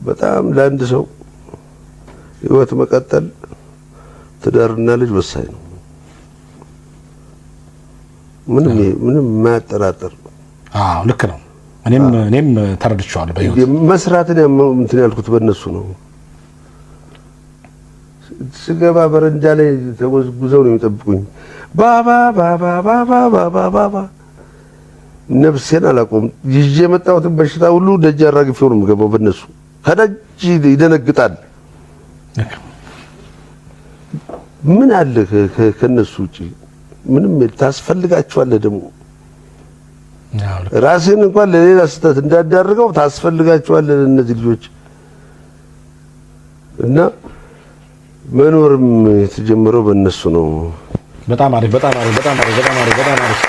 በጣም ለአንድ ሰው ህይወት መቀጠል ትዳርና ልጅ ወሳኝ ነው። ምንም ማያጠራጥር። ልክ ነው። እኔም ተረድቻለሁ። በህይወት መስራትን እንትን ያልኩት በእነሱ ነው። ስገባ በረንዳ ላይ ተጎዝጉዘው ነው የሚጠብቁኝ። ባባ ባባ ባባ ባባ ባባ ነፍሴን አላቆም ይዤ የመጣሁትን በሽታ ሁሉ ደጅ አራግፌው ነው የምገባው በእነሱ። ከደጅ ይደነግጣል። ምን አለ ከነሱ ውጪ ምንም ታስፈልጋቸዋለህ። ደግሞ ራስህን እንኳን ለሌላ ስህተት እንዳዳርገው ታስፈልጋቸዋለህ እነዚህ ልጆች። እና መኖርም የተጀመረው በእነሱ ነው። በጣም አሪፍ በጣም አሪፍ በጣም አሪፍ በጣም አሪፍ በጣም አሪፍ።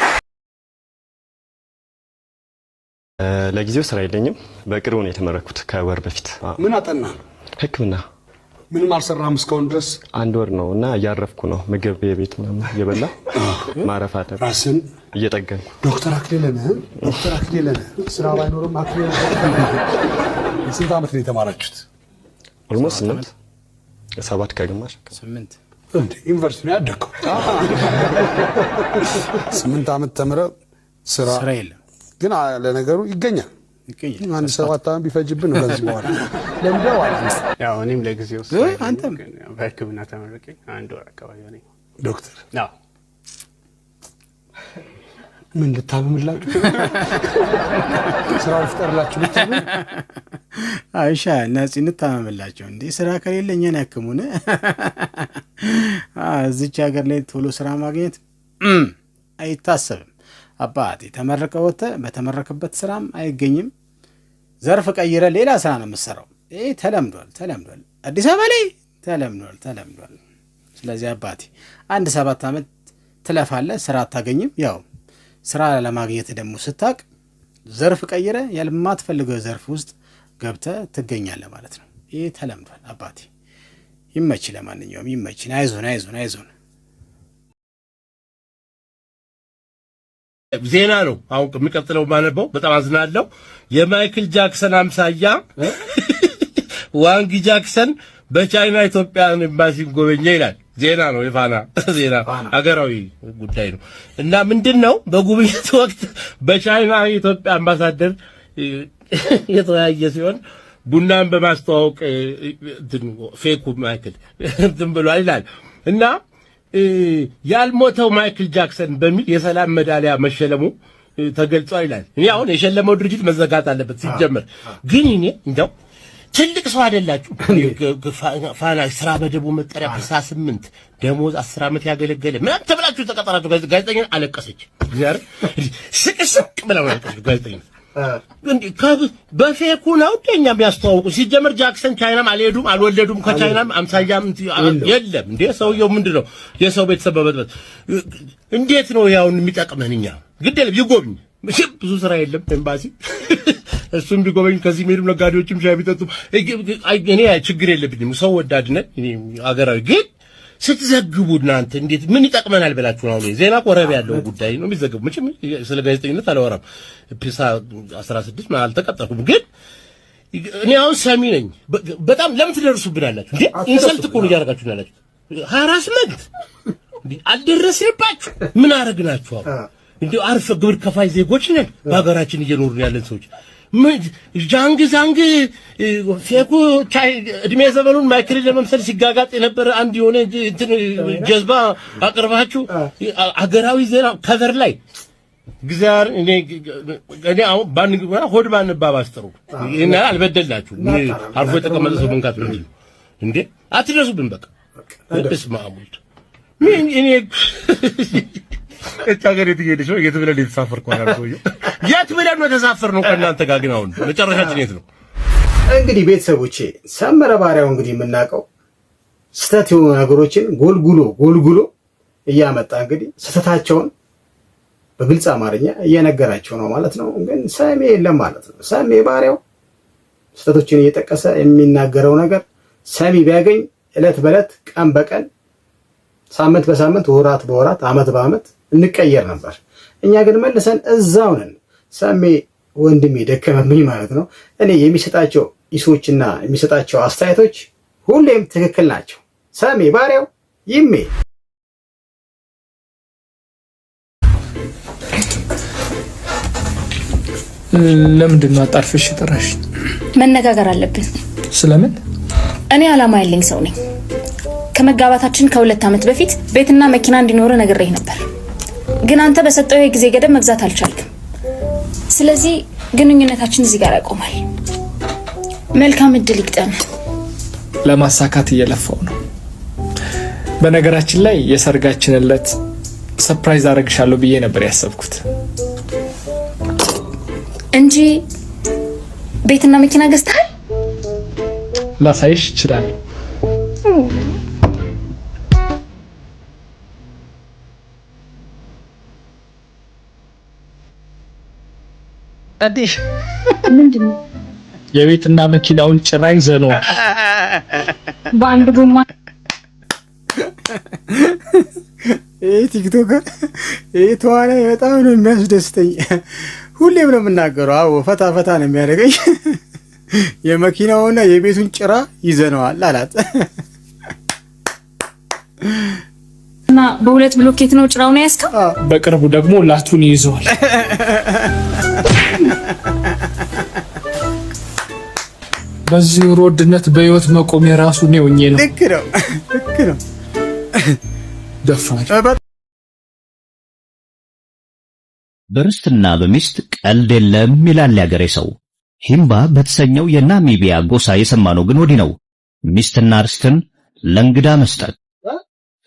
ለጊዜው ስራ የለኝም። በቅርቡ ነው የተመረኩት ከወር በፊት። ምን አጠና? ሕክምና። ምንም አልሰራም እስካሁን ድረስ? 1 ወር ነው እና እያረፍኩ ነው። ምግብ የቤት ምናምን እየበላ ማረፍ አለ። ራስን እየጠገንኩ። ዶክተር አክሊለ ነህ? ዶክተር አክሊለ ነህ? ስራ ባይኖርም አክሊለ ስንት ዓመት ነው የተማራችሁት? ኦልሞስት 7 ከግማሽ 8 እንዴ ዩኒቨርሲቲ ነው ያደግከው? 8 ዓመት ተምረህ ስራ የለም። ግን ለነገሩ ይገኛል። አንድ 7 ዓመት ቢፈጅብን ነው ከዚህ በኋላ ለምደው አላንስ። ያው እኔም ለጊዜው አንተም በሕክምና ተመረቄ 1 ወር አካባቢ ነኝ። ዶክተር አዎ ምን ልታምምላችሁ? ስራ ልፍጠርላችሁ ልታምን? አይሻ ነፂ ልታምምላችሁ እንዴ? ስራ ከሌለ እኛን ያክሙን። እዚች ሀገር ላይ ቶሎ ስራ ማግኘት አይታሰብም። አባቴ ተመረቀ ወጥተህ በተመረከበት ስራም አይገኝም። ዘርፍ ቀይረ ሌላ ስራ ነው የምትሰራው። ይሄ ተለምዷል። አዲስ አበባ ላይ ተለምዷል። ስለዚህ አባቴ 7 ዓመት ትለፋለህ፣ ስራ አታገኝም። ያው ስራ ለማግኘት ደግሞ ስታቅ ዘርፍ ቀይረ ያልማትፈልገው ዘርፍ ውስጥ ገብተህ ትገኛለህ ማለት ነው። ይሄ ተለምዷል አባቴ። ይመች፣ ለማንኛውም ይመች። አይዞን። ዜና ነው አሁን የሚቀጥለው ማነበው። በጣም አዝናለሁ። የማይክል ጃክሰን አምሳያ ዋንግ ጃክሰን በቻይና ኢትዮጵያን ኤምባሲ ጎበኘ ይላል። ዜና ነው፣ የፋና ዜና ሀገራዊ ጉዳይ ነው። እና ምንድነው በጉብኝቱ ወቅት በቻይና የኢትዮጵያ አምባሳደር የተወያየ ሲሆን ቡናን በማስተዋወቅ ፌኩ ማይክል ብሏል ይላል። እና ያልሞተው ማይክል ጃክሰን በሚል የሰላም ሜዳሊያ መሸለሙ ተገልጿል ይላል። እኔ አሁን የሸለመው ድርጅት መዘጋት አለበት ሲጀመር። ግን እኔ እንደው ትልቅ ሰው አይደላችሁ? ፋና ስራ በደቡ መጠሪያ 68 ደሞዝ 10 ዓመት ያገለገለ ምናምን ተብላችሁ ተቀጠራችሁ። ጋዜጠኛ አለቀሰች። እግዚአብሔር ስቅስቅ ብለው አለቀሰች ጋዜጠኛ። እንዴ በፌኩ ነው እንደኛ የሚያስተዋውቁ። ሲጀመር ጃክሰን ቻይናም አልወለዱም። ከቻይናም አምሳያም የለም። እንዴ ሰውየው ምንድነው የሰው ቤተሰብ በበጥበጥ እንዴት ነው ያውን የሚጠቅመን? እኛ ግድ የለም ይጎብኝ። ብዙ ስራ የለም ኤምባሲ እሱም ቢጎበኝ ከዚህ ሜድም ነጋዴዎችም ሻይ ቢጠጡ እኔ ችግር የለብኝም። ሰው ወዳድ ነኝ እኔ አገራዊ። ግን ስትዘግቡ እናንተ እንዴት ምን ይጠቅመናል ብላችሁ ነው? ዜና ቆረብ ያለው ጉዳይ ነው የሚዘግቡ። መቼም ስለ ጋዜጠኝነት አላወራም። ፒሳ 16 ማለት አልተቀጠርኩም። ግን እኔ አሁን ሰሚ ነኝ። በጣም ለምን ትደርሱብናላችሁ እንዴ? ኢንሰልት እኮ ነው እያደረጋችሁ ያላችሁ። ሃራስመንት እንዴ አልደረስንባችሁ። ምን አረግናችሁ? እንዴ አርፈ ግብር ከፋይ ዜጎች ነን በሀገራችን እየኖርን ያለን ሰዎች። ጃንግ ፌኩ እድሜ ዘመኑን ማይክል ለመምሰል ሲጋጋጥ የነበረ አንድ የሆነ እንትን ጀዝባ አቅርባችሁ አገራዊ ዜና ከቨር ላይ እግዚአብሔር እኔ አሁን ሆድ ባንባባስ ጥሩ። ይሄን አልበደላችሁ። አርፎ የተቀመጠ ሰው መንካት ነው እንዴ? አትደርሱብን። በቃ በስመ አብ ወልድ እኔ እታገር የትሄድሽ ነው? የት ብለን የተሳፈርኩ አላልኩ? የት ብለን ነው የተሳፈርነው ከእናንተ ጋር? ግን አሁን መጨረሻችን የት ነው? እንግዲህ ቤተሰቦቼ ሰመረ ባሪያው እንግዲህ የምናውቀው ስተት የሆኑ ነገሮችን ጎልጉሎ እያመጣ እንግዲህ ስተታቸውን በግልጽ አማርኛ እየነገራቸው ነው ማለት ነው። ግን ሰሜ የለም ማለት ነው። ሰሜ ባሪያው ስተቶችን እየጠቀሰ የሚናገረው ነገር ሰሚ ቢያገኝ እለት በእለት ቀን በቀን ሳምንት በሳምንት ወራት በወራት አመት በአመት እንቀየር ነበር። እኛ ግን መልሰን እዛው ነን። ሰሜ ወንድሜ ደከመብኝ ማለት ነው። እኔ የሚሰጣቸው ኢሶችና የሚሰጣቸው አስተያየቶች ሁሌም ትክክል ናቸው። ሰሜ ባሪያው ይሜ ለምንድን ነው አጣርፈሽ ጠራሽ? መነጋገር አለብን። ስለምን? እኔ አላማ ያለኝ ሰው ነኝ። ከመጋባታችን ከ2 ዓመት በፊት ቤትና መኪና እንዲኖር ነግሬህ ነበር፣ ግን አንተ በሰጠው የጊዜ ገደብ መግዛት አልቻልክም። ስለዚህ ግንኙነታችን እዚህ ጋር ያቆማል። መልካም እድል ይግጠም። ለማሳካት እየለፋው ነው። በነገራችን ላይ የሰርጋችን ዕለት ሰርፕራይዝ አደርግሻለሁ ብዬ ነበር ያሰብኩት እንጂ ቤትና መኪና ገዝተሃል? ላሳይሽ ይችላል። አዲሽ ምንድነው? የቤትና መኪናውን ጭራ ይዘነው በአንድ ጎማ። ቲክቶከር ተዋናይ በጣም ነው የሚያስደስተኝ። ሁሌም ነው የምናገረው። አዎ ፈታ ፈታ ነው የሚያደርገኝ። የመኪናውና የቤቱን ጭራ ይዘነዋል አላት እና በ2 ብሎኬት ነው ጭራውን ያስከው። በቅርቡ ደግሞ ላቱን ይዘዋል። በዚህ ኑሮ ውድነት በህይወት መቆም የራሱ ነው። ልክ ነው። ደፋር በርስትና በሚስት ቀልድ የለም ይላል ያገሬ ሰው። ሂምባ በተሰኘው የናሚቢያ ጎሳ የሰማነው ግን ወዲህ ነው። ሚስትና ርስትን ለእንግዳ መስጠት።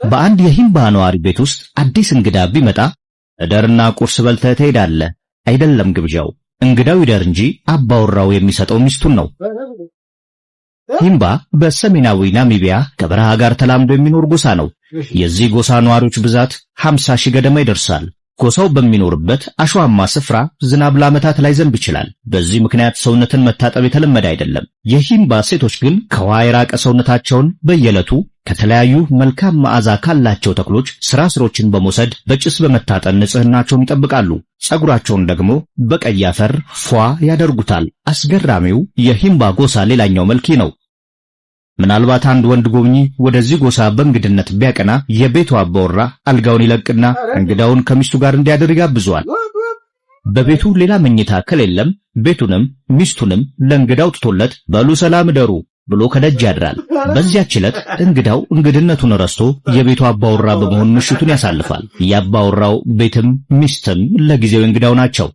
በአንድ የሂምባ ነዋሪ ቤት ውስጥ አዲስ እንግዳ ቢመጣ እደርና ቁርስ በልተህ ትሄዳለህ አይደለም ግብዣው። እንግዳው ይደር እንጂ አባወራው የሚሰጠው ሚስቱን ነው። ሂምባ በሰሜናዊ ናሚቢያ ከበረሃ ጋር ተላምዶ የሚኖር ጎሳ ነው። የዚህ ጎሳ ነዋሪዎች ብዛት 50 ሺህ ገደማ ይደርሳል። ጎሳው በሚኖርበት አሸዋማ ስፍራ ዝናብ ለዓመታት ላይዘንብ ይችላል። በዚህ ምክንያት ሰውነትን መታጠብ የተለመደ አይደለም። የሂምባ ሴቶች ግን ከውሃ የራቀ ሰውነታቸውን በየዕለቱ ከተለያዩ መልካም መዓዛ ካላቸው ተክሎች ስራስሮችን በመውሰድ በጭስ በመታጠን ንጽህናቸውን ይጠብቃሉ። ጸጉራቸውን ደግሞ በቀይ አፈር ፏ ያደርጉታል። አስገራሚው የሂምባ ጎሳ ሌላኛው መልክ ነው። ምናልባት አንድ ወንድ ጎብኚ ወደዚህ ጎሳ በእንግድነት ቢያቀና የቤቱ አባወራ አልጋውን ይለቅና እንግዳውን ከሚስቱ ጋር እንዲያድር ይጋብዘዋል። በቤቱ ሌላ መኝታ ከሌለም ቤቱንም ሚስቱንም ለእንግዳው ትቶለት በሉ ሰላም ደሩ ብሎ ከደጅ ያድራል። በዚያች ዕለት እንግዳው እንግድነቱን ረስቶ የቤቱ አባወራ በመሆን ምሽቱን ያሳልፋል። የአባወራው ቤትም ሚስትም ለጊዜው እንግዳው ናቸው።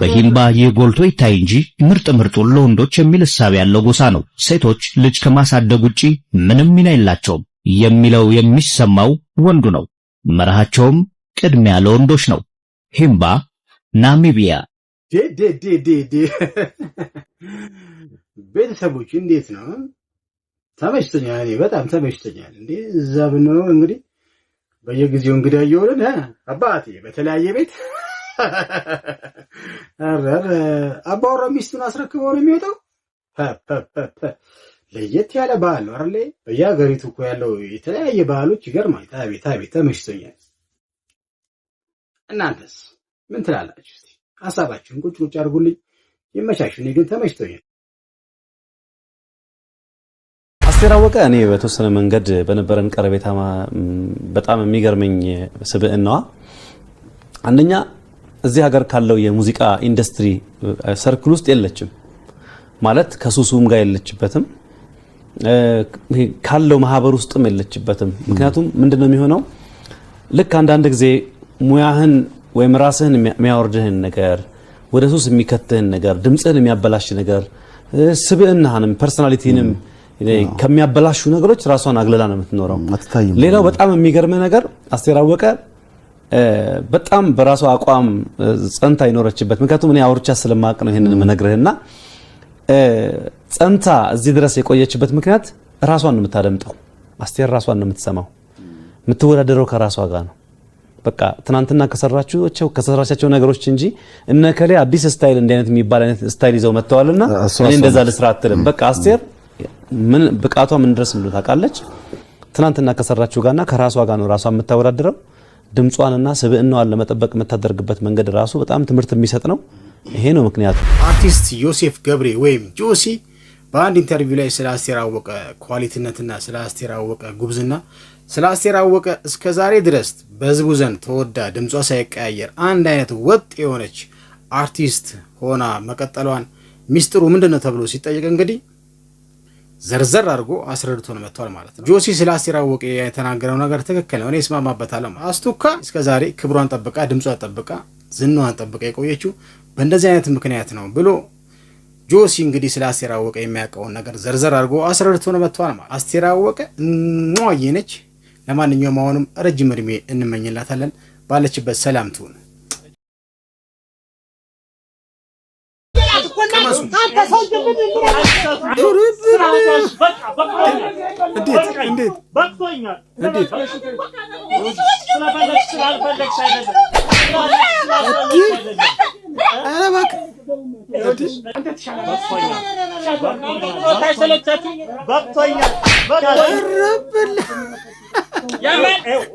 በሂምባ የጎልቶ ይታይ እንጂ ምርጡን ለወንዶች የሚል እሳቤ ያለው ጎሳ ነው። ሴቶች ልጅ ከማሳደግ ውጪ ምንም ሚና የላቸውም የሚለው የሚሰማው ወንዱ ነው። መርሃቸውም ቅድሚያ ለወንዶች ነው። ሂምባ ናሚቢያ። ቤተሰቦች እንዴት ነው? ተመችቶኛል። እኔ በጣም ተመችቶኛል። እንዴ እዛ ብንኖር እንግዲህ በየጊዜው እንግዳ እየሆንን አባቴ በተለያየ ቤት አባወራው ሚስቱን አስረክቦ ነው የሚወጣው። ለየት ያለ ባህል ነው አይደል? በየሀገሪቱ እኮ ያለው የተለያየ ባህሎች ይገርማል። አቤት ተመችቶኛል። እናንተስ ምን ትላላችሁ? እስቲ ሐሳባችሁን ቁጭ አድርጉልኝ። ይመቻችሁ። እኔ ግን ተመችቶኛል። አስቴር አወቀ እኔ በተወሰነ መንገድ በነበረን ቀረቤታ በጣም የሚገርመኝ ስብዕናዋ አንደኛ እዚህ ሀገር ካለው የሙዚቃ ኢንዱስትሪ ሰርክል ውስጥ የለችም ማለት ከሱሱም ጋር የለችበትም፣ ካለው ማህበር ውስጥም የለችበትም። ምክንያቱም ምንድነው የሚሆነው ልክ አንዳንድ ጊዜ ሙያህን ወይም ራስህን የሚያወርድህን ነገር ወደ ሱስ የሚከትህን ነገር ድምጽህን የሚያበላሽ ነገር ስብዕናህንም ፐርሰናሊቲንም ከሚያበላሹ ነገሮች ራሷን አግለላ ነው የምትኖረው። ሌላው በጣም የሚገርም ነገር አስቴር አወቀ በጣም በራሷ አቋም ጸንታ ይኖረችበት። ምክንያቱም እኔ አውርቻ ስለማቅ ነው ይሄንን መነግርህና ጸንታ እዚህ ድረስ የቆየችበት ምክንያት ራሷን ነው የምታደምጠው። አስቴር ራሷን ነው የምትሰማው። የምትወዳደረው ከራሷ ጋር ነው። በቃ ትናንትና ከሰራቻቸው ነገሮች እንጂ እነከሌ አዲስ ስታይል እንደ አይነት የሚባል አይነት ስታይል ይዘው መጥተዋልና እኔ እንደዛ ልስራ አትልም። በቃ አስቴር ምን ብቃቷ ምን ድረስ እንደሆነ ታውቃለች። ትናንትና ከሰራችው ጋርና ከራሷ ጋር ነው ራሷን የምታወዳድረው። ድምጿንና ስብዕናዋን ለመጠበቅ የምታደርግበት መንገድ ራሱ በጣም ትምህርት የሚሰጥ ነው። ይሄ ነው ምክንያቱ። አርቲስት ዮሴፍ ገብሬ ወይም ጆሲ በአንድ ኢንተርቪው ላይ ስለ አስቴር አወቀ ኳሊቲነትና ስለ አስቴር አወቀ ጉብዝና ስለ አስቴር አወቀ እስከ ዛሬ ድረስ በህዝቡ ዘንድ ተወዳ ድምጿ ሳይቀያየር አንድ አይነት ወጥ የሆነች አርቲስት ሆና መቀጠሏን ሚስጥሩ ምንድነው ተብሎ ሲጠየቅ እንግዲህ ዘርዘር አድርጎ አስረድቶ ነው መጥቷል ማለት ነው። ጆሲ ስለ አስቴር አወቀ የተናገረው ነገር ትክክል ነው፣ እኔ እስማማበታለሁ። አስቱካ እስከ ዛሬ ክብሯን ጠብቃ ድምጿን ጠብቃ ዝናዋን ጠብቃ የቆየችው በእንደዚህ አይነት ምክንያት ነው ብሎ ጆሲ እንግዲህ ስለ አስቴር አወቀ የሚያውቀውን ነገር ዘርዘር አድርጎ አስረድቶ ነው መጥቷል ማለት። አስቴር አወቀ ሟዬ ነች። ለማንኛውም አሁንም ረጅም እድሜ እንመኝላታለን። ባለችበት ሰላም ትሁን።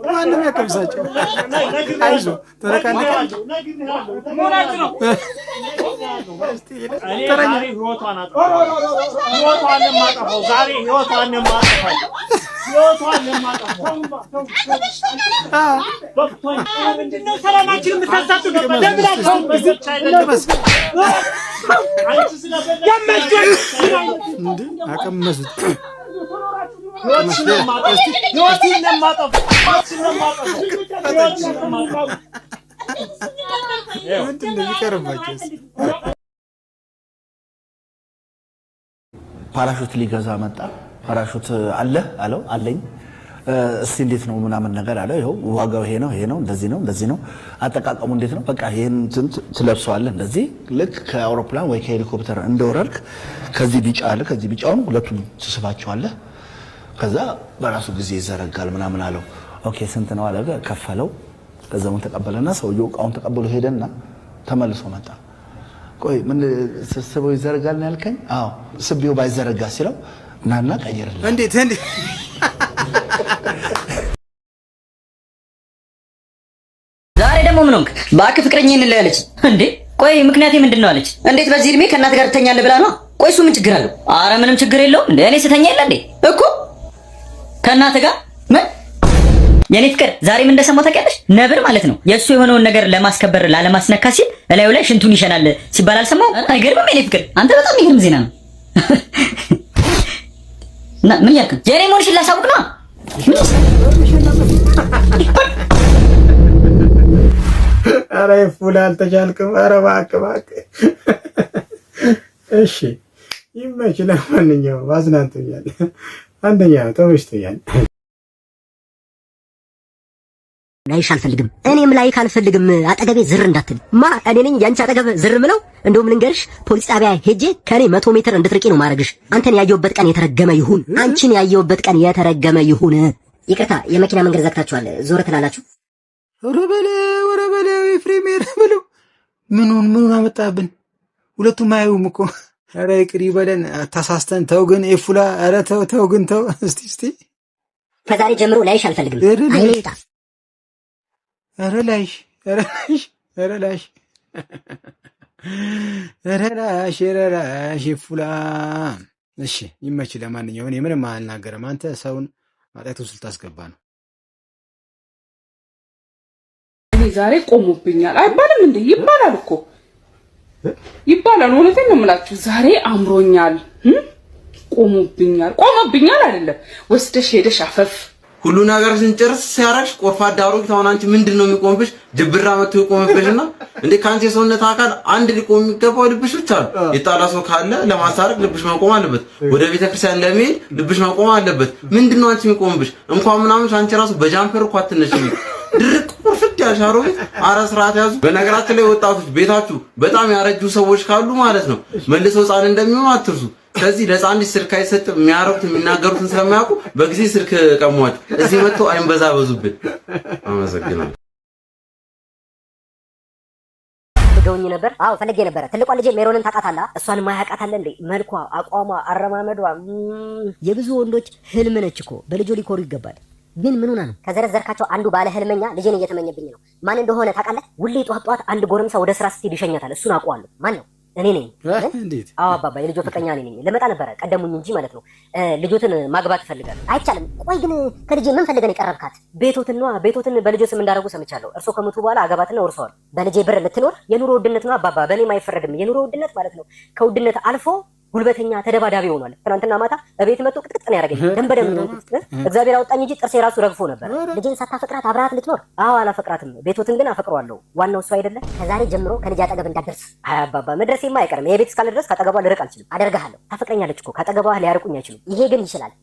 ማንም ያቀምሳቸው አይዞ ተረካነካ ፓራሹት ሊገዛ መጣ። ፓራሹት አለ አለው አለኝ። እስቲ እንዴት ነው ምናምን ነገር አለ። ይኸው ዋጋው ይሄ ነው እንደዚህ ነው አጠቃቀሙ እንዴት ነው? በቃ ይሄን ትለብሰዋለህ እንደዚህ ልክ ከአውሮፕላን ወይ ከሄሊኮፕተር እንደወረድክ ከዚህ ቢጫ አለ ከዚህ ቢጫውን ሁለቱም ትስባቸዋለህ። ከዛ በራሱ ጊዜ ይዘረጋል ምናምን አለው። ኦኬ ስንት ነው አለ። ከፈለው። ገንዘቡን ተቀበለና ሰውየው እቃውን ተቀብሎ ሄደና ተመልሶ መጣ። ቆይ ምን ስብስበው ይዘረጋል ነው ያልከኝ? አዎ ስብየው ባይዘረጋ ሲለው ናና ቀይርልኝ። እንዴት ዛሬ ደግሞ ምን ሆንክ? ባክ ፍቅረኛዬን እንለያለች እንዴ? ቆይ ምክንያቴ ምንድነው አለች? እንዴት በዚህ እድሜ ከእናት ጋር ትተኛለህ ብላ ነው? ቆይ እሱ ምን ችግር አለው? አረ ምንም ችግር የለውም እንዴ እኔ ስተኛ የለ እንዴ እኮ ከእናት ጋር ምን የኔ ፍቅር ዛሬም እንደሰማው ታውቂያለሽ? ነብር ማለት ነው የእሱ የሆነውን ነገር ለማስከበር ላለማስነካ ሲል እላዩ ላይ ሽንቱን ይሸናል ሲባል አልሰማሁም? አይገርምም? የኔ ፍቅር አንተ በጣም የሚገርም ዜና ነው። እና ምን ያልክ የኔ ሞንሽን ላሳውቅ ነው? አረ ይፉላ አልተቻልክም። አረ እባክህ እሺ ይመች። ለማንኛውም አዝናንቶኛል። አንደኛ ተመችቶኛል። ላይሽ አልፈልግም። እኔም ላይክ አልፈልግም። አጠገቤ ዝር እንዳትል። እኔ ነኝ ያንቺ አጠገብ ዝር ምለው? እንደውም ልንገርሽ ፖሊስ ጣቢያ ሄጄ ከኔ 100 ሜትር እንድትርቂ ነው ማረግሽ። አንተን ያየውበት ቀን የተረገመ ይሁን። አንቺን ያየውበት ቀን የተረገመ ይሁን። ይቅርታ የመኪና መንገድ ዘግታችኋል። ዞር ትላላችሁ። ወረ በለ ኤፍሬም በለው። ምኑን አመጣብን? ሁለቱም አያዩም እኮ። ኧረ ይቅር ይበለን። ተሳስተን ተው ግን ኤፉላ። ኧረ ተው ግን ተው እስቲ ከዛሬ ጀምሮ ላይሽ አልፈልግም። አይኔታ ኧረ ላይሽ ኤፉላ። እሺ ይመች። ለማንኛውም እኔ ምንም አልናገርም። አንተ ሰውን ማጣት ውስጥ ልታስገባ ነው። ዛሬ ቆሙብኛል አይባልም እንዴ? ይባላል እኮ ይባላል። እውነቴን ነው የምላችሁ። ዛሬ አምሮኛል፣ ቆሙብኛል አይደለም። ወስደሽ ሄደሽ አፈፍ ሁሉ ነገር ስንጨርስ ሲያረሽ ቆርፋዳ አሮጊት አሁን አንቺ ምንድነው የሚቆምብሽ? ጅብራ መጥቶ ይቆምብሽና እንዴ ካንቺ የሰውነት አካል አንድ ሊቆም የሚገባው ልብሽ ብቻ ነው። የጣላ ሰው ካለ ለማሳረቅ ልብሽ መቆም አለበት። ወደ ቤተ ክርስቲያን ለመሄድ ልብሽ መቆም አለበት። ምንድነው አንቺ የሚቆምብሽ? እንኳን ምናምን አንቺ ራሱ በጃምፐር እኮ አትነሽም። ድርቅ ቁርፍት ያሻሮ አረ ስርዓት ያዙ። በነገራችን ላይ ወጣቶች ቤታችሁ በጣም ያረጁ ሰዎች ካሉ ማለት ነው መልሰው ህፃን እንደሚሆኑ አትርሱ። ስለዚህ ለህፃን ልጅ ስልክ አይሰጥም። የሚያረጉት የሚናገሩትን ስለማያውቁ በጊዜ ስልክ ቀሟቸው። እዚህ መጥተው አይንበዛበዙብን። አመሰግናለሁ። ገውኝ ነበር። አዎ ፈልጌ ነበር። ትልቋ ልጅ ሜሮንን ታውቃታለህ? እሷን ማያውቃታለ እንዴ? መልኳ፣ አቋሟ፣ አረማመዷ የብዙ ወንዶች ህልም ነች እኮ። በልጆ ሊኮሩ ይገባል። ግን ምን ሆነ ነው? ከዘረዘርካቸው አንዱ ባለ ህልመኛ ልጄን እየተመኘብኝ ነው። ማን እንደሆነ ታውቃለህ? ውሌ ጧት አንድ ጎረምሳ ወደ ስራ ስትሄድ ይሸኛታል። እሱን አውቀዋለሁ። ማን ነው? እኔ ነኝ። እንዴት? አዎ አባባ፣ የልጆ ፍቅረኛ እኔ ነኝ። ልመጣ ነበረ ቀደሙኝ እንጂ ማለት ነው። ልጆትን ማግባት እፈልጋለሁ። አይቻልም። ቆይ ግን ከልጄ ምን ፈልገን የቀረብካት? ቤቶትን በልጆ ስም እንዳደረጉ ሰምቻለሁ። እርሶ ከሞቱ በኋላ አገባትና ወርሰዋል። በልጄ ብር ልትኖር? የኑሮ ውድነት ነው አባባ፣ በእኔም አይፈረድም። የኑሮ ውድነት ማለት ነው ከውድነት አልፎ ጉልበተኛ ተደባዳቢ ሆኗል። ትናንትና ማታ እቤት መጥቶ ቅጥቅጥ ነው ያደረገኝ። ደንበደም እግዚአብሔር አወጣኝ እንጂ ጥርሴ ራሱ ረግፎ ነበር። ልጄን ሳታፈቅራት አብረሃት ልትኖር? አዎ አላፈቅራትም። ቤቶትን ግን አፈቅረዋለሁ። ዋናው እሱ አይደለ? ከዛሬ ጀምሮ ከልጅ አጠገብ እንዳትደርስ። አይ አባባ፣ መድረሴማ አይቀርም። ይሄ ቤት እስካለ ድረስ ካጠገቧ ልርቅ አልችልም። አደርግሃለሁ። ታፈቅረኛለች እኮ ካጠገቧ ሊያርቁኝ አይችሉም። ይሄ ግን ይችላል።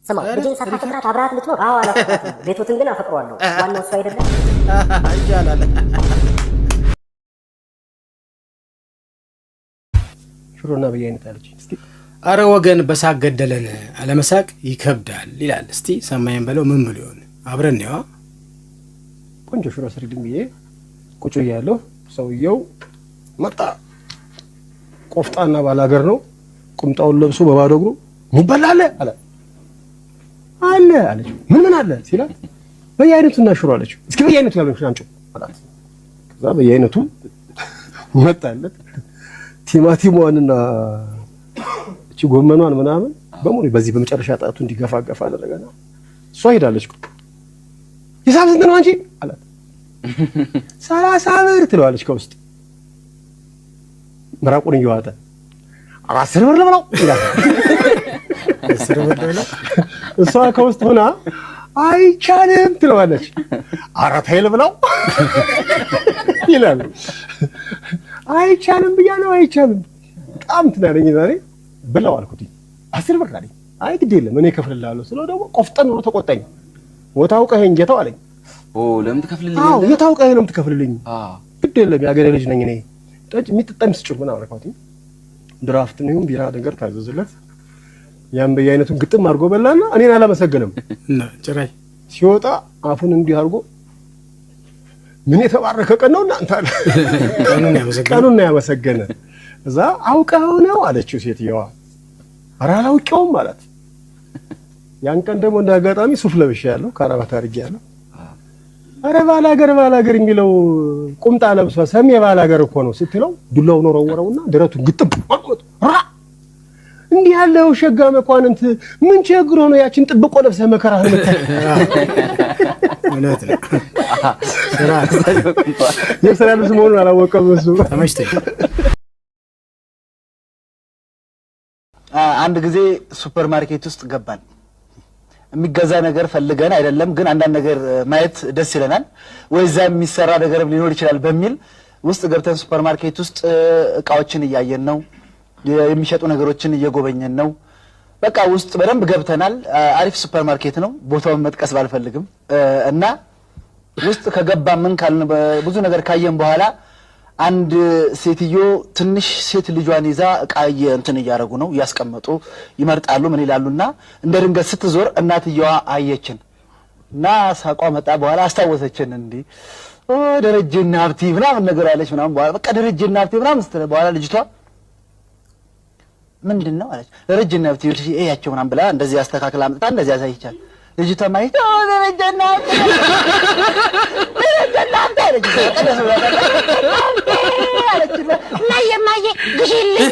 ስማ፣ ልጄን ሳታፈቅራት አብረሃት ልትኖር? አዎ አላፈቅራትም። ቤቶትን ግን አፈቅረዋለሁ። ዋናው እሱ አይደለ? ይቻላል። ሽሮና በየአይነት አለች። እስኪ አረ ወገን በሳቅ ገደለን፣ አለመሳቅ ይከብዳል ይላል። እስቲ ሰማይን በለው ምን ብሎ ይሆን? አብረን ነው ቆንጆ ሽሮ ስሪልኝ ብዬ ቁጭ ያለው ሰውየው መጣ። ቆፍጣና ባላገር ነው። ቁምጣውን ለብሶ በባዶ እግሩ ሙበላለ አለ አለች። ምን አለ ሲላት በየአይነቱና ሽሮ አለች። እስኪ በየአይነቱ ያለው ሽሮ አንቺው አላት። ከዛ በየአይነቱ መጣለት። ቲማቲሟንና እቺ ጎመኗን ምናምን በሙሉ በዚህ በመጨረሻ ጣቱ እንዲገፋገፋ አደረገና እሷ ሄዳለች። ሂሳብ ስንት ነው አንቺ አላት። 30 ብር ትለዋለች ከውስጥ ምራቁን እየዋጠ 10 ብር ልብላው ይላል። 10 ብር ልብላው እሷ ከውስጥ ሆና አይቻልም ትለዋለች። 4 ኃይል ብላው ይላል። አይቻልም ብያለሁ አይቻልም። በጣም ትናለኝ ዛሬ ብለው አልኩት። 10 ብር አለኝ። አይ ግድ የለም እኔ እከፍልልሃለሁ ስለው ደግሞ ቆፍጠን ብሎ ተቆጣኝ። ወታውቀኸኝ ጌታው አለኝ። ለምን ትከፍልልኝ? አዎ የታውቀኸኝ ነው የምትከፍልልኝ። ግድ የለም የአገሬ ልጅ ነኝ እኔ። ጠጅ የሚጠጣም ስጭው ምን አልኳት። ድራፍት ነው ቢራ ነገር ታዘዝለት። ያን በየአይነቱን ግጥም አድርጎ በላና እኔን አላመሰገንም። ጭራሽ ሲወጣ አፉን እንዲህ አድርጎ ምን የተባረከ ቀን ነው እናንተ አለ። ቀኑን ያመሰገነ እዛ አውቀው ነው አለችው ሴትየዋ። ኧረ አላውቀውም ማለት። ያን ቀን ደግሞ እንደ አጋጣሚ ሱፍ ለብሻለሁ፣ ካራባት አድርጌያለሁ። ኧረ ባላገር የሚለው ቁምጣ ለብሶ ሰሜ ባላገር እኮ ነው ስትለው ዱላውን ወረወረውና ደረቱን ግጥም አቆጥ እንዲህ ያለው ሸጋ መኳንንት ምን ቸግሮ ነው ያችን ጥብቆ ለብሰህ መከራህን መጣ። እውነት ነው። የስራ ልብስ መሆኑን አላወቀም እሱ። ተመችቶኝ አንድ ጊዜ ሱፐር ማርኬት ውስጥ ገባን። የሚገዛ ነገር ፈልገን አይደለም፣ ግን አንዳንድ ነገር ማየት ደስ ይለናል፣ ወይዛ የሚሰራ ነገር ሊኖር ይችላል በሚል ውስጥ ገብተን ሱፐር ማርኬት ውስጥ እቃዎችን እያየን ነው፣ የሚሸጡ ነገሮችን እየጎበኘን ነው። በቃ ውስጥ በደንብ ገብተናል። አሪፍ ሱፐር ማርኬት ነው፣ ቦታውን መጥቀስ ባልፈልግም እና ውስጥ ከገባ ምን ካልን ብዙ ነገር ካየን በኋላ አንድ ሴትዮ ትንሽ ሴት ልጇን ይዛ እቃ እንትን እያደረጉ ነው፣ እያስቀመጡ ይመርጣሉ ምን ይላሉና እንደ ድንገት ስትዞር እናትየዋ አየችን እና ሳቋ መጣ። በኋላ አስታወሰችን። እንዴ ደረጀና ሀብቴ ምናምን ነገር አለች ምናምን። በኋላ በቃ ደረጀና ሀብቴ ምናምን ስትል በኋላ ልጅቷ ምንድነው አለች። ደረጀና ሀብቴ ያቸው ምናምን ብላ እንደዚህ አስተካክላ አምጥታ እንደዚህ ያሳይቻል። ልጅቷ ማይት ደረጀና አለች። ማየ ግሽልኝ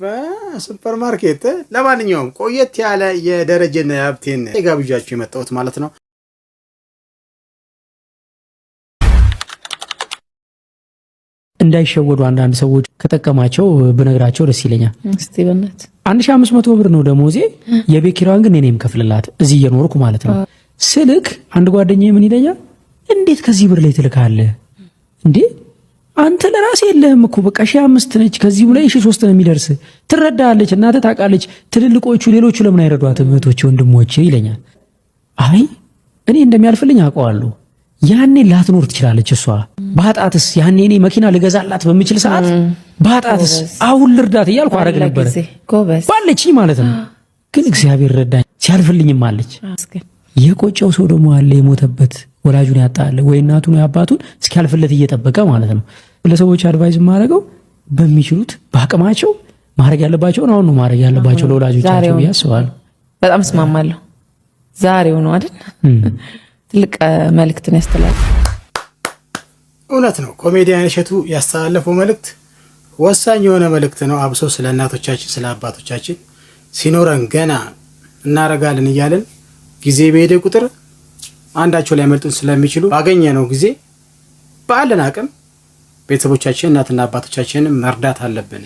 በሱፐር ማርኬት። ለማንኛውም ቆየት ያለ የደረጀና ሀብቴን ጋብዣችሁ የመጣሁት ማለት ነው። እንዳይሸወዱ አንዳንድ ሰዎች ከጠቀማቸው ብነግራቸው ደስ ይለኛል። እስቲ በእናትህ 1500 ብር ነው ደሞዜ፣ የቤት ኪራዩን ግን እኔም ከፍልላት እዚህ እየኖርኩ ማለት ነው። ስልክ አንድ ጓደኛዬ ምን ይለኛል፣ እንዴት ከዚህ ብር ላይ ትልካለህ እንዴ? አንተ ለራስህ የለህም እኮ በቃ 1500 ነች፣ ከዚህ ላይ 1300 ነው የሚደርስ። ትረዳለች፣ እናትህ ታውቃለች። ትልልቆቹ ሌሎቹ ለምን አይረዷትም እህቶቼ ወንድሞቼ ይለኛል። አይ እኔ እንደሚያልፍልኝ አውቀዋለሁ። ያኔ ላትኖር ትችላለች እሷ። ባጣትስ ያኔ እኔ መኪና ልገዛላት በሚችል ሰዓት ባጣትስ አሁን ልርዳት እያልኩ አረግ ነበር ባለችኝ ማለት ነው። ግን እግዚአብሔር ረዳኝ፣ ሲያልፍልኝም አለች። የቆጨው ሰው ደግሞ አለ የሞተበት ወላጁን ያጣለ ወይ እናቱን ወይ አባቱን እስኪያልፍለት እየጠበቀ ማለት ነው። ለሰዎች አድቫይስ ማድረገው በሚችሉት በአቅማቸው ማድረግ ያለባቸውን አሁን ነው ማድረግ ያለባቸው ለወላጆቻቸው ያስባሉ። በጣም እስማማለሁ። ዛሬው ነው አይደል? ትልቅ መልእክትን ያስተላልፋል። እውነት ነው። ኮሜዲያን እሸቱ ያስተላለፈው መልእክት ወሳኝ የሆነ መልእክት ነው። አብሶ ስለ እናቶቻችን ስለ አባቶቻችን ሲኖረን ገና እናረጋለን እያለን ጊዜ በሄደ ቁጥር አንዳቸው ላይ መልጡን ስለሚችሉ ባገኘነው ጊዜ ባለን አቅም ቤተሰቦቻችን እናትና አባቶቻችንን መርዳት አለብን።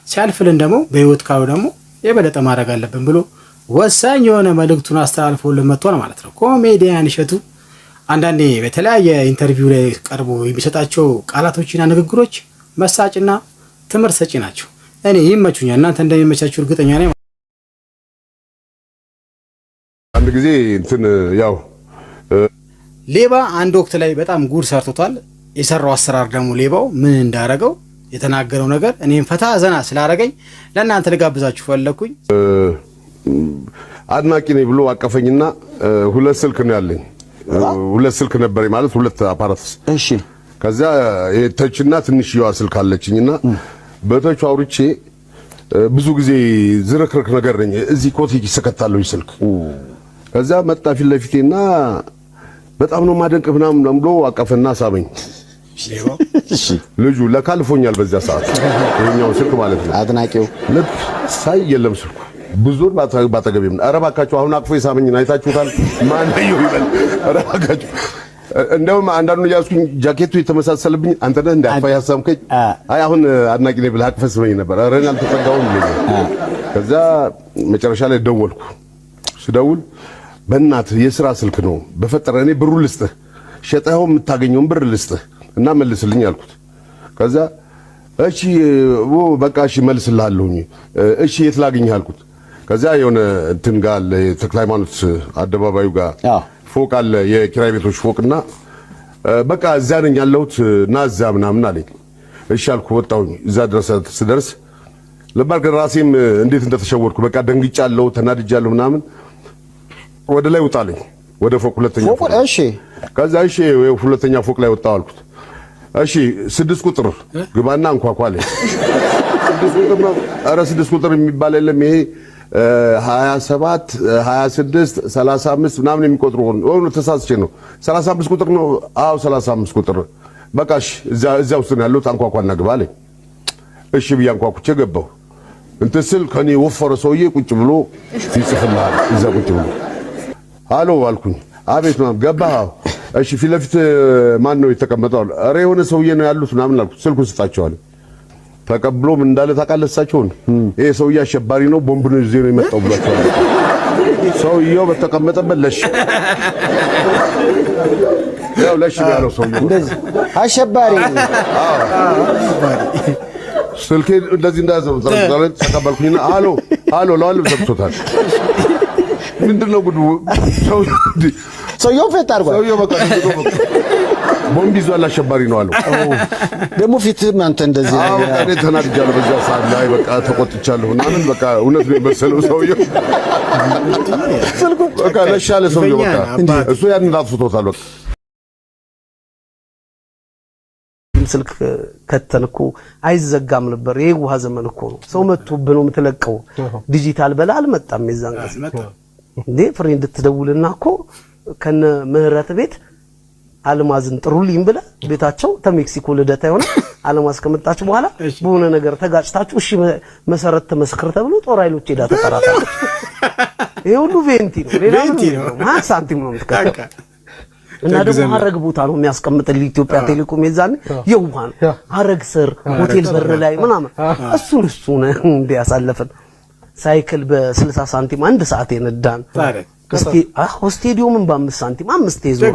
ሲያልፍልን ደግሞ በህይወት ካሉ ደግሞ የበለጠ ማድረግ አለብን ብሎ ወሳኝ የሆነ መልእክቱን አስተላልፎልን መጥቷል ማለት ነው። ኮሜዲያን እሸቱ አንዳንዴ በተለያየ ኢንተርቪው ላይ ቀርቦ የሚሰጣቸው ቃላቶችና ንግግሮች መሳጭና ትምህርት ሰጪ ናቸው። እኔ ይመቹኛል። እናንተ እንደሚመቻችሁ እርግጠኛ ነኝ። አንድ ጊዜ እንትን ያው ሌባ አንድ ወቅት ላይ በጣም ጉድ ሰርቶታል። የሰራው አሰራር ደግሞ ሌባው ምን እንዳረገው የተናገረው ነገር እኔም ፈታ ዘና ስላረገኝ ለእናንተ ልጋብዛችሁ ፈለኩኝ። አድናቂ ነኝ ብሎ አቀፈኝና ሁለት ስልክ ነው ያለኝ። ሁለት ስልክ ነበር ማለት ሁለት አፓራትስ። እሺ ከዛ የተችና ትንሽዬዋ ስልክ አለችኝና በተቹ አውርቼ ብዙ ጊዜ ዝርክርክ ነገር ነኝ። እዚህ ኮት ይሰከታለሁ ስልክ። ከዛ መጣ ፊት ለፊቴና በጣም ነው ማደንቅ ምናምን ብሎ አቀፈና ሳበኝ። ልጁ ለካልፎኛል በዛ ሰዓት ይሄኛው ስልክ ማለት ነው። አድናቂው ልክ ሳይ የለም ስልኩ ብዙን ባጠገቤም ኧረ እባካችሁ አሁን አቅፎ የሳመኝን አይታችሁታል? ማን ነው ይበል? ኧረ እባካችሁ እንደውም አንዳንዱ ያስኩኝ ጃኬቱ የተመሳሰለብኝ አንተ ነህ እንዳፋ ያሳምከኝ። አይ አሁን አድናቂ ነኝ ብለህ አቅፈህ ስመኝ ነበር። ኧረ እኔ አልተጠጋሁም። ከዛ መጨረሻ ላይ ደወልኩ። ስደውል በእናትህ የሥራ ስልክ ነው በፈጠረ እኔ ብሩ ልስጥህ ሸጠኸው የምታገኘውን ብር ልስጥህ እና መልስልኝ አልኩት። ከዛ እሺ በቃ እሺ መልስልሃለሁኝ። እሺ የት ላግኝህ አልኩት። ከዛ የሆነ እንትን ጋር ተክለ ሃይማኖት አደባባዩ ጋር ፎቅ አለ የኪራይ ቤቶች ፎቅና በቃ እዛ ነኝ ያለሁት እና እዛ ምናምን አለኝ። እሺ አልኩ። ወጣሁኝ። እዛ ድረስ ስደርስ ለማርገ ራሴም እንዴት እንደተሸወርኩ በቃ ደንግጫለሁ፣ ተናድጃለሁ ምናምን። ወደ ላይ ውጣለኝ ወደ ፎቅ ሁለተኛ ፎቅ። እሺ ከዛ እሺ ሁለተኛ ፎቅ ላይ ወጣሁ አልኩት። እሺ 6 ቁጥር ግባና አንኳኳ አለኝ። 6 ቁጥር ነው። ኧረ 6 ቁጥር የሚባል የለም ይሄ 27 26 35 ምናምን የሚቆጥሩ ነው። ተሳስቼ ነው 35 ቁጥር ነው። አዎ 35 ቁጥር በቃ እሺ እዛ ውስጥ ነው ያለው አንኳኳና ግባ አለኝ። እሺ ብዬ አንኳኩቼ ገባሁ። እንትን ስል ከኔ ወፈረ ሰውዬ ቁጭ ብሎ ይጽፍልሃል እዛ ቁጭ ብሎ ሃሎ አልኩኝ። አቤት ነው ገባህ? እሺ ፊት ለፊት ማን ነው የተቀመጠው? ኧረ የሆነ ሰውዬ ነው ያሉት ምናምን አልኩት። ስልኩን ስጣቸዋል። ተቀብሎ ምን እንዳለ ታውቃለህ? እሳቸውን ይሄ ሰውዬ አሸባሪ ነው ቦምብ ነው ይዞ ነው የመጣው ብሏቸዋል። ሰውዬው በተቀመጠበት ለሽ ያው ለሽ ያለው ሰውዬው እንደዚህ አሸባሪ ስልኬ እንደዚህ እንዳዘው ተቀበልኩኝና ሃሎ ሃሎ ለዋል ሰጥቶታል። ምንድነው ጉዱ? ሰውዬው ፈት አድርጓል። ሰውዬው በቃ ቦምብ ይዟል አሸባሪ ነው አለው። ደግሞ ፊትም አንተ እንደዚህ እኔ ተናድጃለሁ። በዛ ሰዓት ላይ በቃ ተቆጥቻለሁ ምናምን በቃ እውነት ነው የመሰለው ሰውዬው በቃ ለሻለ ሰውዬው በቃ እሱ ያን አጥፍቶታል። በቃ ስልክ ከተን እኮ አይዘጋም ነበር። ይሄ ውሃ ዘመን እኮ ነው። ሰው መጥቶብህ ነው የምትለቀው። ዲጂታል በላ አልመጣም። የዛን ጊዜ እንዴ ፍሬንድ ትደውልና እኮ ከነ ምህረት ቤት አልማዝን ጥሩልኝ ብለህ ቤታቸው ተሜክሲኮ ልደታ የሆነ አልማዝ ከመጣች በኋላ በሆነ ነገር ተጋጭታችሁ እሺ መሰረት ተመስክር ተብሎ ጦር ኃይሎች ሄዳ ተጠራታለች። ይሄ ሁሉ ቬንቲ ነው። ሌላ ነው ማን ሳንቲም ነው የምትከፍለው። እና ደግሞ ሀረግ ቦታ ነው የሚያስቀምጥልህ ኢትዮጵያ ቴሌኮም የዛኔ የውሃ ነው ሀረግ ስር ሆቴል በር ላይ ምናምን እሱን እንዲያሳለፈን ሳይክል በ60 ሳንቲም አንድ ሰዓት የነዳን ስቴዲየምን በ5 ሳንቲም 5 ይዞር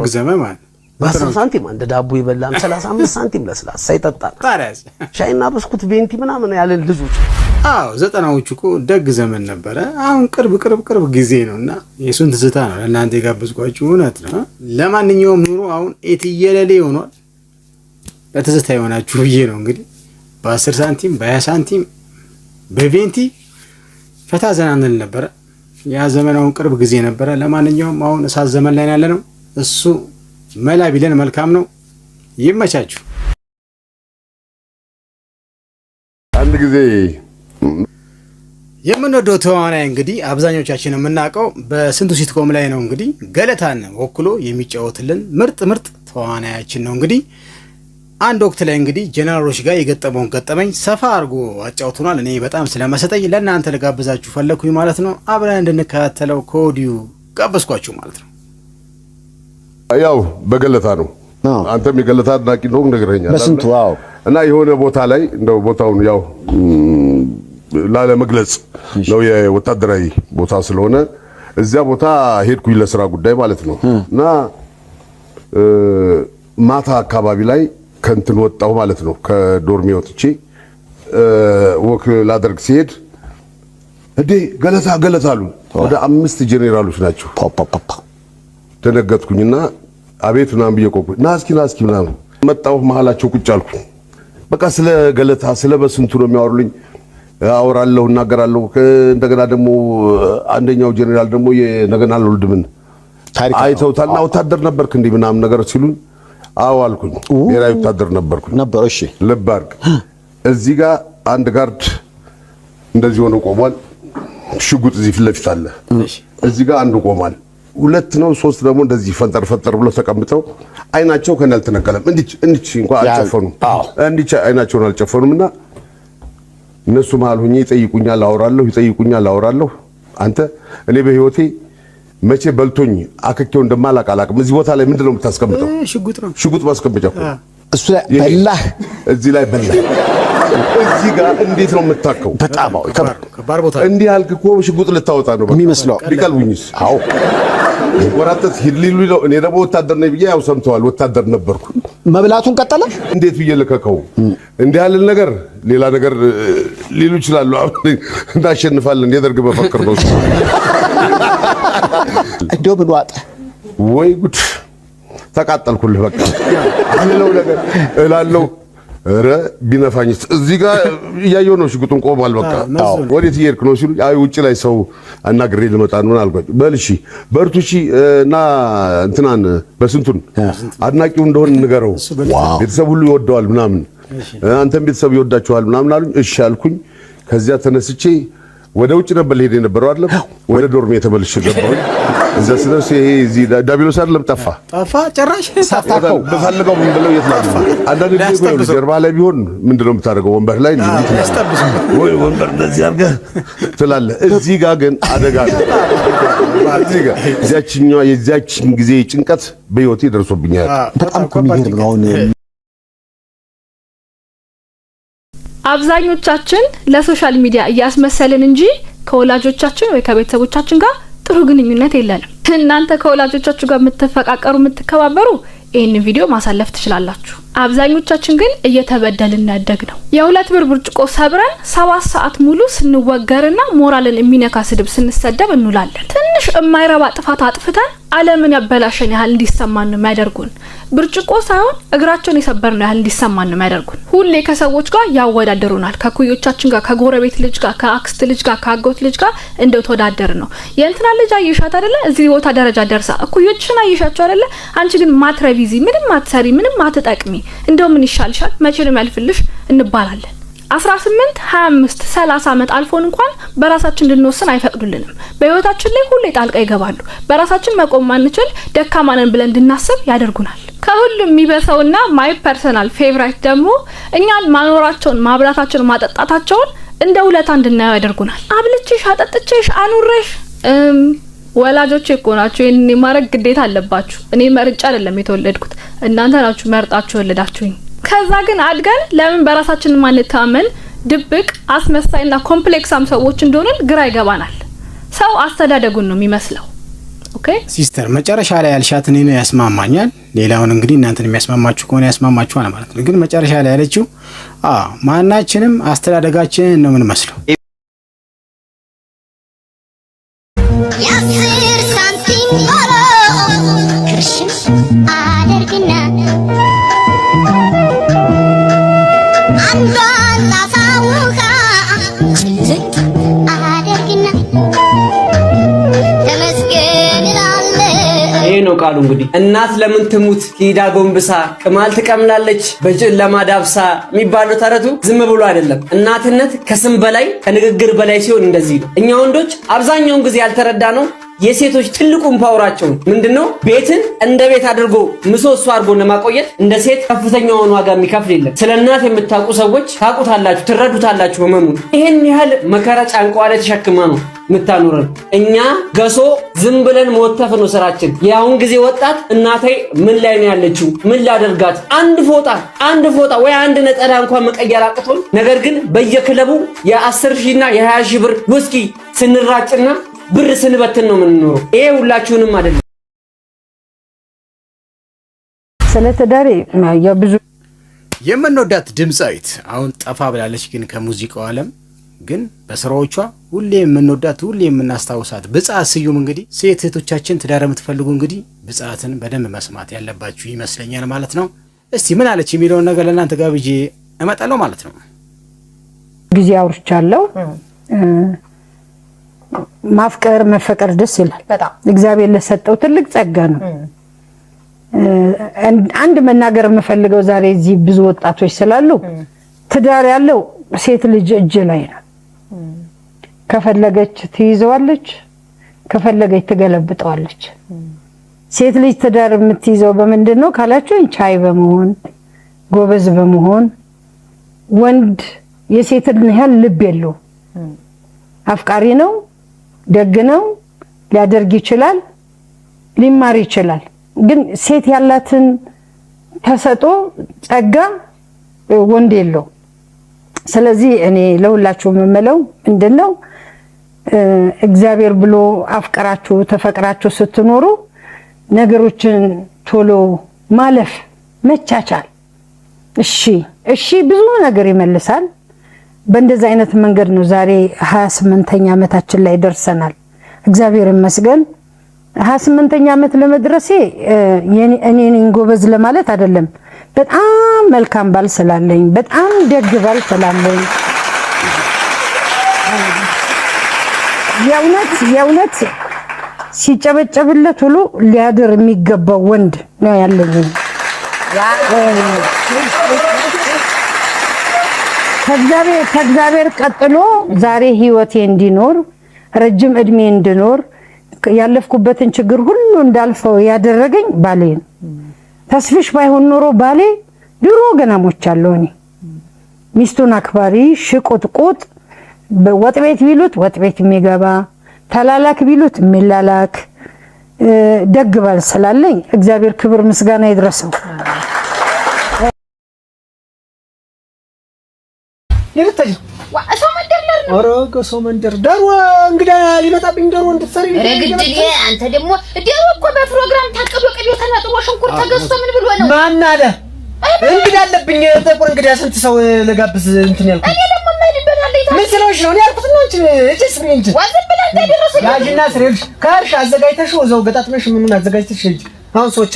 በ10 ሳንቲም አንድ ዳቦ ይበላን 35 ሳንቲም ለስላሳ ይጠጣል። ሻይና ብስኩት ቬንቲ ምናምን ያለን ልጆች። አዎ ዘጠናዎቹ እኮ ደግ ዘመን ነበረ። አሁን ቅርብ ጊዜ ነውና የሱን ትዝታ ነው ለእናንተ የጋበዝኳችሁ። እውነት ነው። ለማንኛውም ኑሮ አሁን ኤትየለሌ ሆኗል። ለትዝታ የሆናችሁ ብዬ ነው እንግዲህ በ10 ሳንቲም በ20 ሳንቲም በቬንቲ ፈታ ዘና እንል ነበረ። ያ ዘመን አሁን ቅርብ ጊዜ ነበረ። ለማንኛውም አሁን እሳት ዘመን ላይ ያለ ነው። እሱ መላ ቢለን መልካም ነው። ይመቻችሁ። አንድ ጊዜ የምንወደው ተዋናይ እንግዲህ አብዛኞቻችን የምናውቀው በስንቱ ሲትኮም ላይ ነው። እንግዲህ ገለታን ወክሎ የሚጫወትልን ምርጥ ተዋናያችን ነው። እንግዲህ አንድ ወቅት ላይ እንግዲህ ጀነራሎች ጋር የገጠመውን ገጠመኝ ሰፋ አድርጎ አጫውቱናል። እኔ በጣም ስለመሰጠኝ ለእናንተ ልጋብዛችሁ ፈለኩኝ ማለት ነው። አብረን እንድንከታተለው ከወዲሁ ጋበዝኳችሁ ማለት ነው። ያው በገለታ ነው። አንተም የገለታ አድናቂ ነው ነግረኛል በስንቱ እና የሆነ ቦታ ላይ እንደው ቦታውን ያው ላለመግለጽ ነው የወታደራዊ ቦታ ስለሆነ እዚያ ቦታ ሄድኩኝ ለስራ ጉዳይ ማለት ነው። እና ማታ አካባቢ ላይ ከንትን ወጣሁ ማለት ነው። ከዶርሜ ወጥቼ ወክ ላደርግ ሲሄድ እንዴ ገለታ አሉ። ወደ 5 ጄኔራሎች ናቸው። ደነገጥኩኝና አቤት ምናምን ብዬ ቆምኩኝ። ና እስኪ ምናምን መጣሁ። መሀላቸው ቁጭ አልኩ። በቃ ስለ ገለታ ስለ በስንቱ ነው የሚያወሩልኝ። አወራለሁ፣ እናገራለሁ። እንደገና ደግሞ አንደኛው ጄኔራል ደግሞ የነገና አልወልድምን አይተውታልና ወታደር ነበርክ እንዴ ምናምን ነገር ሲሉኝ አዎ አልኩኝ። ብሔራዊ ወታደር ነበርኩኝ ነበር። እሺ ልብ አድርግ። እዚህ ጋር አንድ ጋርድ እንደዚህ ሆኖ ቆሟል። ሽጉጥ እዚህ ፊት ለፊት አለ። እዚህ ጋር አንዱ ቆሟል። 2 ነው 3 ደግሞ እንደዚህ ፈንጠር ብሎ ተቀምጠው አይናቸው ከነ አልተነቀለም። እንዲች እንኳን አልጨፈኑም። እንዲች አይናቸውን አልጨፈኑምና እነሱ መሃል ሆኜ ይጠይቁኛል፣ አወራለሁ። አንተ እኔ በህይወቴ መቼ በልቶኝ አከኬው እንደማላቅ አላቅም። እዚህ ቦታ ላይ ምንድነው የምታስቀምጠው? ሽጉጥ ማስቀመጫው እሱ ላይ በላህ፣ እዚህ ላይ በላህ። እዚህ ጋር እንዴት ነው የምታከው? በጣም ከባድ ቦታ እንዲህ አልክ እኮ ሽጉጥ ልታወጣ ነው የሚመስለው። ቢቀልቡኝስ? አዎ ወራተት ሂድሊሉ ነው። እኔ ደግሞ ወታደር ነኝ ብዬ ያው ሰምተዋል። ወታደር ነበርኩ። መብላቱን ቀጠለ። እንዴት ብዬ ልከከው? እንዲህ ያለ ነገር ሌላ ነገር ሊሉ ይችላሉ። እናሸንፋለን የደርግ መፈክር ነው። እንደው ምን ዋጠ ወይ ጉድ! ተቃጠልኩልህ። በቃ አለው ነገር እላለሁ። ኧረ ቢነፋኝስ? እዚህ ጋር እያየሁ ነው። ሽጉጡን ቆሟል። በቃ ወዴት እየሄድክ ነው ሲሉ አይ ውጭ ላይ ሰው አናግሬ ልመጣ ነው ምን አልኳቸው። በል እሺ በርቱ እሺ እና እንትናን በስንቱን አድናቂው እንደሆነ ንገረው፣ ቤተሰብ ሁሉ ይወደዋል ምናምን፣ አንተም ቤተሰብ ይወዳቸዋል ምናምን አሉኝ። እሺ አልኩኝ። ከዚያ ተነስቼ ወደ ውጭ ነበር ልሄድ የነበረው አይደለም። ወደ ዶርሜ ተመልሼ ገባሁኝ። እዛ ስለዚህ ይሄ እዚህ ዳቢሎስ አይደለም ጠፋ ጭራሽ ሳታውቀው በፈልገው ምን ብለው የትላሉ። አንዳንድ ጊዜ ጀርባ ላይ ቢሆን ምንድነው የምታደርገው? ወንበር ላይ ወይ ወንበር እንደዚህ አድርገህ ትላለህ። እዚህ ጋር ግን አደጋ ነው። እዚህ ጋር የዚያችን ጊዜ ጭንቀት በህይወቴ ደርሶብኛል። በጣም የሚገርም ነው። አብዛኞቻችን ለሶሻል ሚዲያ እያስመሰልን እንጂ ከወላጆቻችን ወይ ከቤተሰቦቻችን ጋር ጥሩ ግንኙነት የለንም። እናንተ ከወላጆቻችሁ ጋር የምትፈቃቀሩ የምትከባበሩ ይህን ቪዲዮ ማሳለፍ ትችላላችሁ። አብዛኞቻችን ግን እየተበደልን ያደግ ነው። የ2 ብር ብርጭቆ ሰብረን 7 ሰዓት ሙሉ ስንወገርና ሞራልን የሚነካ ስድብ ስንሰደብ እንውላለን። ትንሽ የማይረባ ጥፋት አጥፍተን ዓለምን ያበላሸን ያህል እንዲሰማን ነው የሚያደርጉን። ብርጭቆ ሳይሆን እግራቸውን የሰበርን ያህል እንዲሰማን ነው የሚያደርጉን። ሁሌ ከሰዎች ጋር ያወዳደሩናል። ከኩዮቻችን ጋር፣ ከጎረቤት ልጅ ጋር፣ ከአክስት ልጅ ጋር፣ ከአጎት ልጅ ጋር እንደው ተወዳደር ነው። የእንትና ልጅ አየሻት አይደለ እዚህ ቦታ ደረጃ ደርሳ፣ እኩዮችሽን አየሻቸው አይደለ አንቺ ግን ማትረቢዚ፣ ምንም ማትሰሪ፣ ምንም ማትጠቅሚ፣ እንደው ምን ይሻልሻል፣ መቼ ነው ያልፍልሽ እንባላለን። 18 25 30 ዓመት አልፎን እንኳን በራሳችን እንድንወስን አይፈቅዱልንም። በህይወታችን ላይ ሁሌ ጣልቃ ይገባሉ። በራሳችን መቆም ማንችል ደካማ ነን ብለን እንድናስብ ያደርጉናል። ከሁሉም የሚበሰውና ማይ ፐርሰናል ፌቨራይት ደግሞ እኛን ማኖራቸውን፣ ማብላታቸውን፣ ማጠጣታቸውን እንደ ውለታ እንድናየው ያደርጉናል። አብልቼሽ አጠጥቼሽ አኑሬሽ ወላጆች እኮ ናቸው ይሄን የማረግ ግዴታ አለባችሁ። እኔ መርጫ አይደለም የተወለድኩት፣ እናንተ ናችሁ መርጣችሁ ወለዳችሁኝ። ከዛ ግን አድገን ለምን በራሳችን ማንተማመን ድብቅ አስመሳይና ኮምፕሌክሳም ሰዎች እንደሆነን ግራ ይገባናል። ሰው አስተዳደጉን ነው የሚመስለው። ኦኬ ሲስተር፣ መጨረሻ ላይ ያልሻት እኔ ነው ያስማማኛል። ሌላውን እንግዲህ እናንተን የሚያስማማችሁ ከሆነ ያስማማችኋል ማለት ነው። ግን መጨረሻ ላይ ያለችው ማናችንም አስተዳደጋችንን ነው የምንመስለው። የአስር ሳንቲም ክርሽም አደርግና አንዷን ጣሳውካ ጭልጥ አደርግና ተመስገን እላለሁ። ይሄ ነው ቃሉ እንግዲህ እናት ለምን ትሙት ሂዳ ጎንብሳ ቅማል ትቀምላለች በጨለማ ዳብሳ የሚባለው ተረቱ ዝም ብሎ አይደለም። እናትነት ከስም በላይ ከንግግር በላይ ሲሆን እንደዚህ ነው። እኛ ወንዶች አብዛኛውን ጊዜ ያልተረዳ ነው የሴቶች ትልቁን ፓወራቸው ምንድነው? ቤትን እንደ ቤት አድርጎ ምሰሶ አድርጎ ለማቆየት እንደ ሴት ከፍተኛውን ዋጋ የሚከፍል የለም። ስለ እናት የምታውቁ ሰዎች ታውቁታላችሁ፣ ትረዱታላችሁ ህመሙን። ይሄን ያህል መከራ ጫንቋ ላይ ተሸክማ ነው ምታኖረን። እኛ ገሶ ዝም ብለን መወተፍ ነው ስራችን። የአሁን ጊዜ ወጣት እናቴ ምን ላይ ነው ያለችው? ምን ላደርጋት? አንድ ፎጣ ወይ አንድ ነጠላ እንኳን መቀየር አቅቶን፣ ነገር ግን በየክለቡ የ10,000 እና የ20,000 ብር ውስኪ ስንራጭና ብር ስንበትን ነው የምንኖረው። ይሄ ሁላችሁንም አይደለም። ስለተዳሪ የብዙ የምንወዳት ድምጻዊት አሁን ጠፋ ብላለች፣ ግን ከሙዚቃው ዓለም ግን በስራዎቿ ሁሌ የምንወዳት ሁሌ የምናስታውሳት ብጻት ስዩም እንግዲህ ሴት እህቶቻችን ትዳር የምትፈልጉ እንግዲህ ብጻትን በደንብ መስማት ያለባችሁ ይመስለኛል ማለት ነው። እስቲ ምን አለች የሚለውን ነገር ለእናንተ ጋብዤ እመጣለሁ ማለት ነው። ጊዜ አውርቻለሁ። ማፍቀር መፈቀር ደስ ይላል በጣም እግዚአብሔር ለሰጠው ትልቅ ጸጋ ነው። አንድ መናገር የምፈልገው ዛሬ እዚህ ብዙ ወጣቶች ስላሉ ትዳር ያለው ሴት ልጅ እጅ ላይ ነው። ከፈለገች ትይዘዋለች፣ ከፈለገች ትገለብጠዋለች። ሴት ልጅ ትዳር የምትይዘው በምንድነው ካላችሁ ቻይ በመሆን ጎበዝ በመሆን ወንድ የሴትን ያህል ልብ የለው አፍቃሪ ነው፣ ደግ ነው፣ ሊያደርግ ይችላል፣ ሊማር ይችላል። ግን ሴት ያላትን ተሰጦ ጸጋ ወንድ የለው። ስለዚህ እኔ ለሁላችሁ የምመለው ምንድነው እግዚአብሔር ብሎ አፍቀራችሁ ተፈቅራችሁ ስትኖሩ ነገሮችን ቶሎ ማለፍ መቻቻል፣ እሺ ብዙ ነገር ይመልሳል። በእንደዚህ አይነት መንገድ ነው ዛሬ 28ኛ ዓመታችን ላይ ደርሰናል። እግዚአብሔር ይመስገን። 28ኛ ዓመት ለመድረሴ እኔ ነኝ ጎበዝ ለማለት አይደለም። በጣም መልካም ባል ስላለኝ፣ በጣም ደግ ባል ስላለኝ የእውነት ሲጨበጨብለት ሁሉ ሊያድር የሚገባው ወንድ ነው ያለኝ። ከእግዚአብሔር ቀጥሎ ዛሬ ህይወቴ እንዲኖር ረጅም እድሜ እንድኖር ያለፍኩበትን ችግር ሁሉ እንዳልፈው ያደረገኝ ባሌ ነው። ተስፍሽ ባይሆን ኖሮ ባሌ ድሮ ገና ሞቻለሁ። እኔ ሚስቱን አክባሪ፣ ሽቁጥቁጥ፣ ወጥ ቤት ቢሉት ወጥ ቤት የሚገባ ተላላክ ቢሉት የሚላላክ ደግ ባል ስላለኝ እግዚአብሔር ክብር ምስጋና ይድረሰው። ይልታጅ ሰው መንደር ነው። ኦሮጎ ሰው መንደር ዳሩ እንግዳ ሊመጣብኝ ዳሩ እንድትሰሪ ረግድልዬ። አንተ ደግሞ ዳሩ እኮ በፕሮግራም ታቀዶ ቅቤ ተናጥቦ ሽንኩርት ተገዝቶ ምን ብሎ ነው? ማን አለ እንግዳ አለብኝ። ጥቁር እንግዳ ስንት ሰው ለጋብዝ እንትን ያልኩት እኔ ደግሞ ማይልበት አለ ይታ ምን ስለሆንሽ ነው ያልኩት ነው። አንቺ እቺ ስሪ እንጂ ዋዝም ብላ እንደደረሰ ያጅና ስሪልሽ ካርሽ አዘጋጅተሽ ወዘው ገጣጥመሽ ምኑን አዘጋጅተሽ እጂ አሁን ሰዎች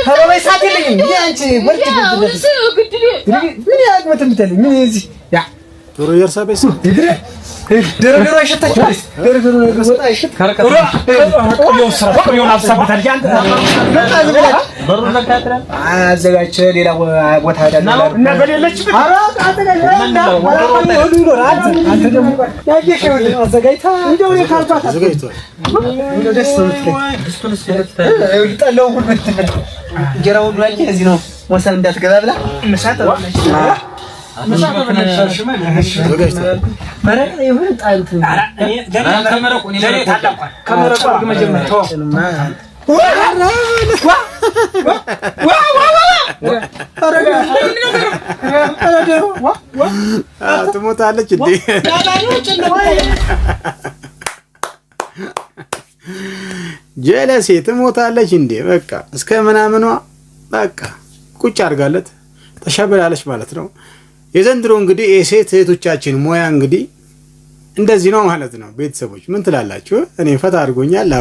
ከበይ ሳት የለኝም። አንቺ ወርጭ ምን ያግመት ምትል ምን እዚህ ያ ዶሮ የርሳቤስ ደረገሩ አይሸታችሁ ደረገሩ ወጣ አይሸት ከረከረ ቆየው ስራ ቆየው አብሳበታል ያን በሩ ዘካትራ አዘጋጅ ሌላ ቦታ ሄዳለሁ እና በሌለች አራ አዘጋጅ አንተ ደግሞ ያየሽው አዘጋጅታ እንደው ነው ካልኳት አዘጋጅቷል። እንደው ደስ ይጣለው ሁሉ እንጀራው ሁሉ ያቺ እዚህ ነው ወሰን እንዳትገባ ብላ መሳተ ትሞታለች እንዴ? ጀለሴ ትሞታለች እንዴ? በቃ እስከ ምናምኗ በቃ ቁጭ አድርጋለት ተሸብላለች ማለት ነው። የዘንድሮ እንግዲህ የሴት እህቶቻችን ሙያ እንግዲህ እንደዚህ ነው ማለት ነው። ቤተሰቦች ምን ትላላችሁ? እኔ ፈታ አድርጎኛል።